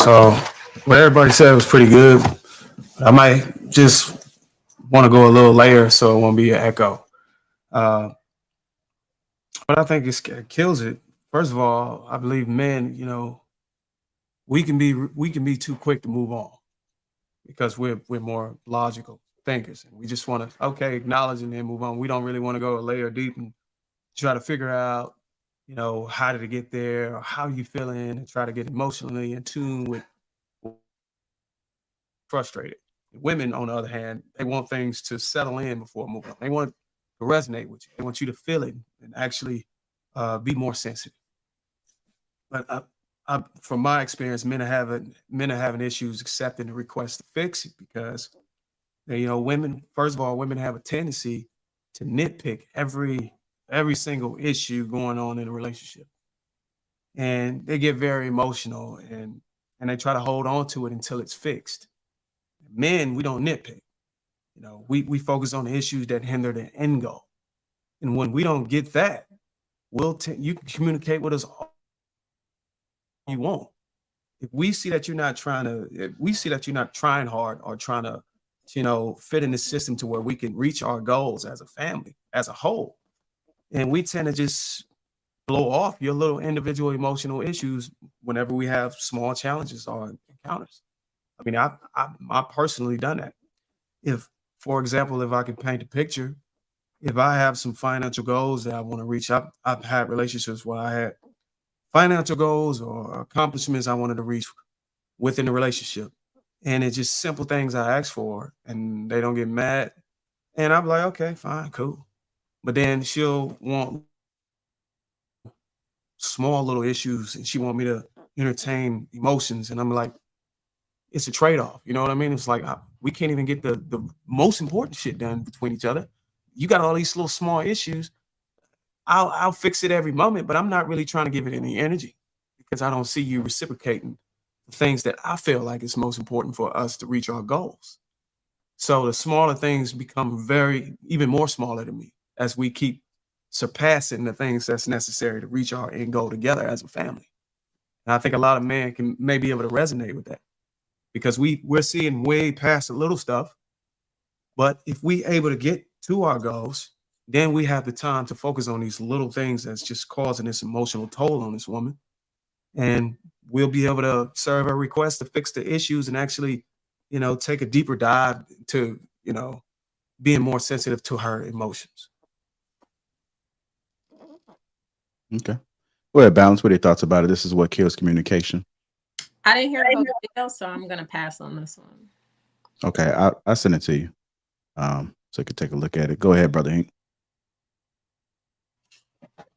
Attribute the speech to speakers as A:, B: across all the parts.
A: So what everybody said was pretty good. I might just want to go a little layer so it won't be an echo. Uh, but I think it kills it. First of all, I believe men, we can be too quick to move on because we're more logical thinkers, and we just want to acknowledge and then move on. We don't really want to go a layer deep and try to figure out, how did it get there or how you feeling, and try to get emotionally in tune with frustrated. Women, on the other hand, they want things to settle in before moving on. They want to resonate with you. They want you to feel it and actually be more sensitive. But from my experience, men are having issues accepting the request to fix it because women. First of all, women have a tendency to nitpick every single issue going on in a relationship, and they get very emotional and they try to hold on to it until it's fixed. Men, we don't nitpick. We focus on the issues that hinder the end goal. And when we don't get that, you can communicate with us all you want. If we see that you're not trying hard or trying to, fit in the system to where we can reach our goals as a family, as a whole, and we tend to just blow off your little individual emotional issues whenever we have small challenges or encounters. I mean, I personally done that. If, for example, if I could paint a picture, if I have some financial goals that I want to reach, I've had relationships where I had financial goals or accomplishments I wanted to reach within the relationship. And it's just simple things I ask for and they don't get mad. And I'm like, okay, fine, cool. But then she'll want small little issues and she want me to entertain emotions. And I'm like, it's a trade-off. You know what I mean? It's like we can't even get the most important shit done between each other. You got all these little small issues. I'll fix it every moment, but I'm not really trying to give it any energy because I don't see you reciprocating the things that I feel like is most important for us to reach our goals. So the smaller things become very even more smaller to me as we keep surpassing the things that's necessary to reach our end goal together as a family. And I think a lot of men can may be able to resonate with that because we're seeing way past the little stuff. But if we able to get to our goals, then we have the time to focus on these little things that's just causing this emotional toll on this woman. And we'll be able to serve her request to fix the issues and actually, take a deeper dive to, being more sensitive to her emotions.
B: Okay. Go ahead, Balance. What are your thoughts about it? This is what kills communication.
C: I didn't hear the whole video, so I'm gonna pass on this one.
B: Okay, I'll send it to you. So you can take a look at it. Go ahead, brother Hank.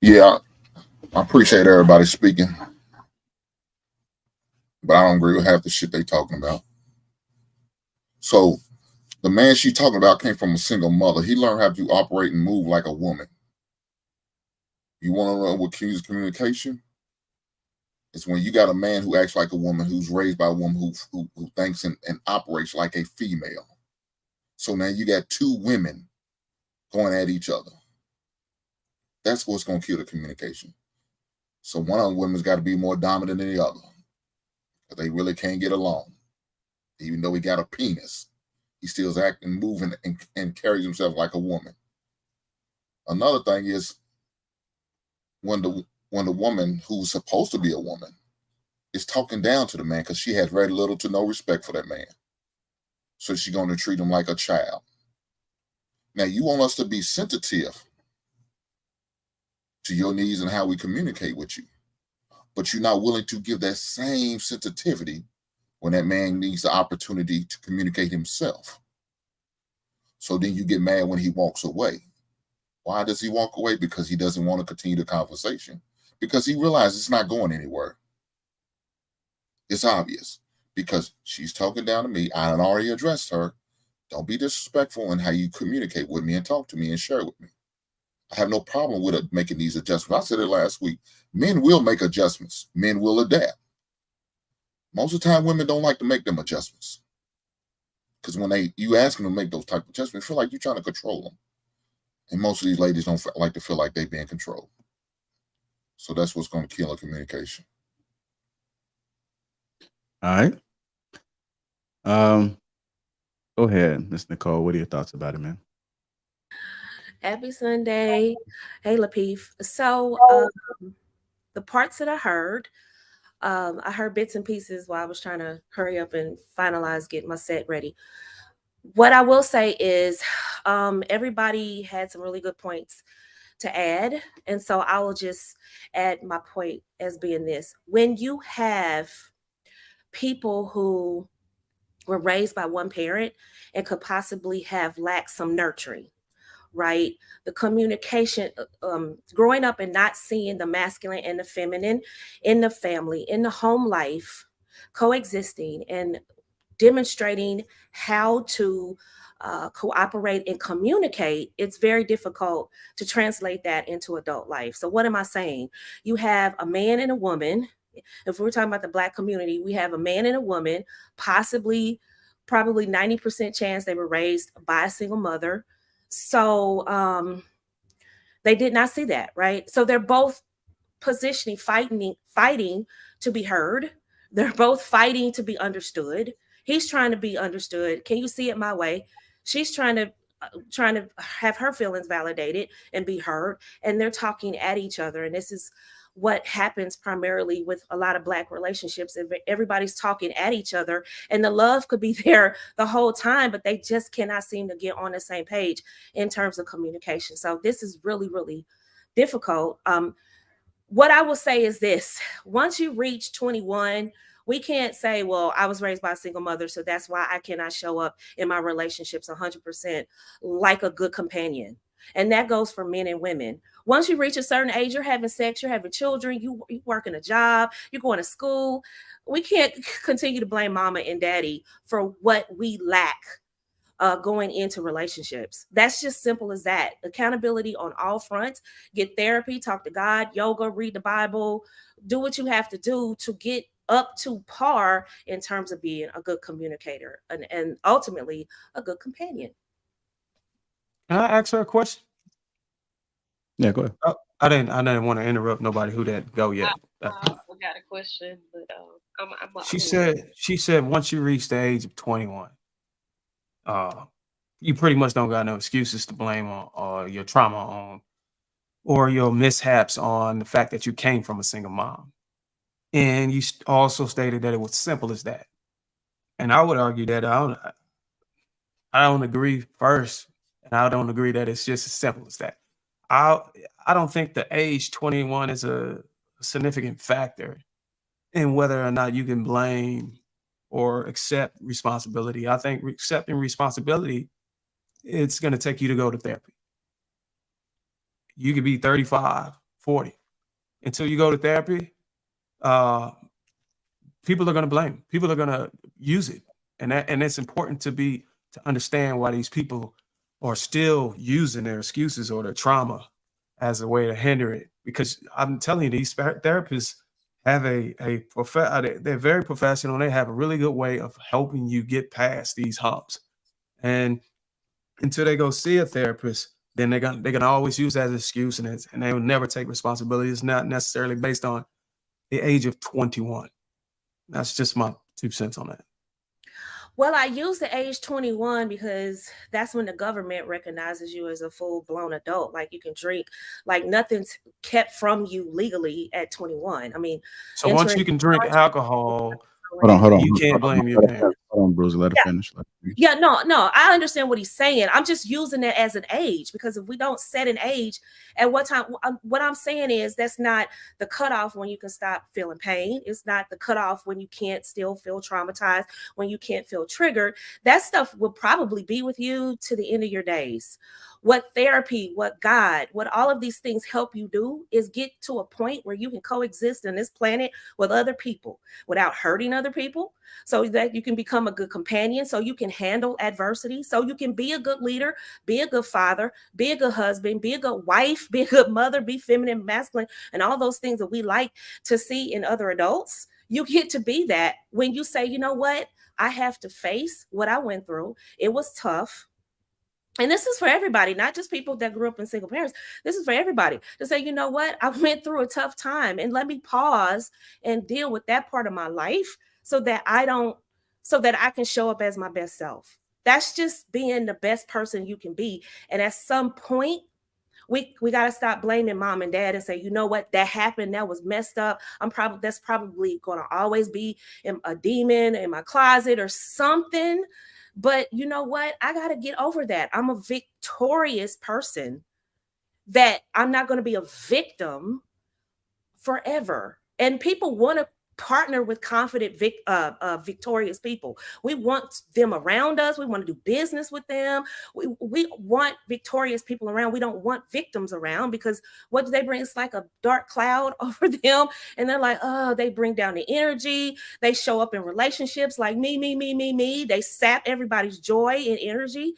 D: Yeah, I appreciate everybody speaking, but I don't agree with half the shit they talking about. So the man she talking about came from a single mother. He learned how to operate and move like a woman. You want to know what kills communication? It's when you got a man who acts like a woman, who's raised by a woman, who thinks and operates like a female. So now you got two women going at each other. That's what's going to kill the communication. So one of the women's got to be more dominant than the other. But they really can't get along. Even though he got a penis, he still's acting, moving, and carries himself like a woman. Another thing is when the woman who's supposed to be a woman is talking down to the man because she has very little to no respect for that man. So she's going to treat him like a child. Now, you want us to be sensitive to your needs and how we communicate with you, but you're not willing to give that same sensitivity when that man needs the opportunity to communicate himself. So then you get mad when he walks away. Why does he walk away? Because he doesn't want to continue the conversation. Because he realizes it's not going anywhere. It's obvious. Because she's talking down to me. I had already addressed her. Don't be disrespectful in how you communicate with me and talk to me and share with me. I have no problem with it making these adjustments. I said it last week. Men will make adjustments. Men will adapt. Most of the time, women don't like to make them adjustments. Because when you ask them to make those type of adjustments, feel like you're trying to control them. And most of these ladies don't like to feel like they're being controlled. So that's what's going to kill a communication.
B: All right. Go ahead, Miss Nicole. What are your thoughts about it, man?
E: Happy Sunday. Hey, Lapeef. So, the parts that I heard bits and pieces while I was trying to hurry up and finalize, get my set ready. What I will say is, everybody had some really good points to add. And so I will just add my point as being this. When you have people who were raised by one parent and could possibly have lacked some nurturing, right? The communication, growing up and not seeing the masculine and the feminine in the family, in the home life, coexisting and demonstrating how to cooperate and communicate, it's very difficult to translate that into adult life. So, what am I saying? You have a man and a woman. If we're talking about the Black community, we have a man and a woman, probably 90% chance they were raised by a single mother. So, they did not see that, right? So they're both positioning, fighting to be heard. They're both fighting to be understood. He's trying to be understood. Can you see it my way? She's trying to have her feelings validated and be heard, and they're talking at each other. And this is what happens primarily with a lot of Black relationships. Everybody's talking at each other, and the love could be there the whole time, but they just cannot seem to get on the same page in terms of communication. So this is really, really difficult. What I will say is this: once you reach 21, we can't say, well, I was raised by a single mother, so that's why I cannot show up in my relationships 100% like a good companion. And that goes for men and women. Once you reach a certain age, you're having sex, you're having children, you working a job, you're going to school. We can't continue to blame mama and daddy for what we lack going into relationships. That's just simple as that. Accountability on all fronts. Get therapy, talk to God, yoga, read the Bible, do what you have to do to get up to par in terms of being a good communicator and ultimately a good companion.
A: Can I ask her a question?
B: Yeah, go ahead.
A: I didn't want to interrupt nobody who didn't go yet.
F: I got a question, but
A: She said once you reach the age of 21, you pretty much don't got no excuses to blame on or your trauma on or your mishaps on the fact that you came from a single mom. And you also stated that it was simple as that. And I would argue that I don't agree first, and I don't agree that it's just as simple as that. I don't think the age 21 is a significant factor in whether or not you can blame or accept responsibility. I think accepting responsibility, it's going to take you to go to therapy. You could be 35, 40. Until you go to therapy, people are going to blame. People are going to use it. And it's important to understand why these people are still using their excuses or their trauma as a way to hinder it. Because I'm telling you, these therapists have they're very professional. They have a really good way of helping you get past these humps. And until they go see a therapist, then they're gonna always use that as an excuse, and they will never take responsibility. It's not necessarily based on the age of 21. That's just my 2 cents on that.
E: Well, I use the age 21 because that's when the government recognizes you as a full-blown adult. Like you can drink, like nothing's kept from you legally at 21. I mean,
A: so once you can drink alcohol,
B: Hold on.
A: you can't blame your parents.
B: Hold on, Bruce. Let her finish.
E: Yeah, no, I understand what he's saying. I'm just using it as an age because if we don't set an age at what time, what I'm saying is that's not the cutoff when you can stop feeling pain. It's not the cutoff when you can't still feel traumatized, when you can't feel triggered. That stuff will probably be with you to the end of your days. What therapy, what God, what all of these things help you do is get to a point where you can coexist on this planet with other people without hurting other people, so that you can become a good companion, so you can handle adversity, so you can be a good leader, be a good father, be a good husband, be a good wife, be a good mother, be feminine, masculine, and all those things that we like to see in other adults. You get to be that when you say, you know what, I have to face what I went through. It was tough. And this is for everybody, not just people that grew up in single parents. This is for everybody to say, you know what, I went through a tough time and let me pause and deal with that part of my life so that I can show up as my best self. That's just being the best person you can be. And at some point, we got to stop blaming mom and dad and say, you know what, that happened, that was messed up. That's probably going to always be a demon in my closet or something. But you know what? I got to get over that. I'm a victorious person, that I'm not going to be a victim forever. And people want to partner with confident, victorious people. We want them around us. We want to do business with them. We want victorious people around. We don't want victims around, because what do they bring? It's like a dark cloud over them. And they're like, oh, they bring down the energy. They show up in relationships like me. They sap everybody's joy and energy.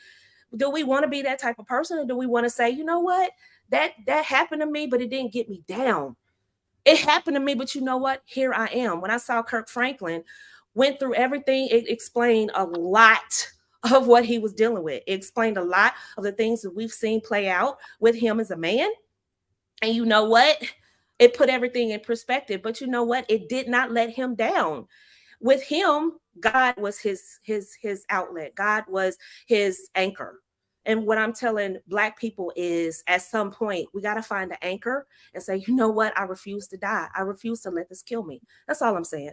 E: Do we want to be that type of person? Or do we want to say, you know what? That happened to me, but it didn't get me down. It happened to me, but you know what? Here I am. When I saw Kirk Franklin, went through everything, it explained a lot of what he was dealing with. It explained a lot of the things that we've seen play out with him as a man. And you know what? It put everything in perspective. But you know what? It did not let him down. With him, God was his outlet. God was his anchor. And what I'm telling Black people is, at some point, we got to find an anchor and say, you know what? I refuse to die. I refuse to let this kill me. That's all I'm saying.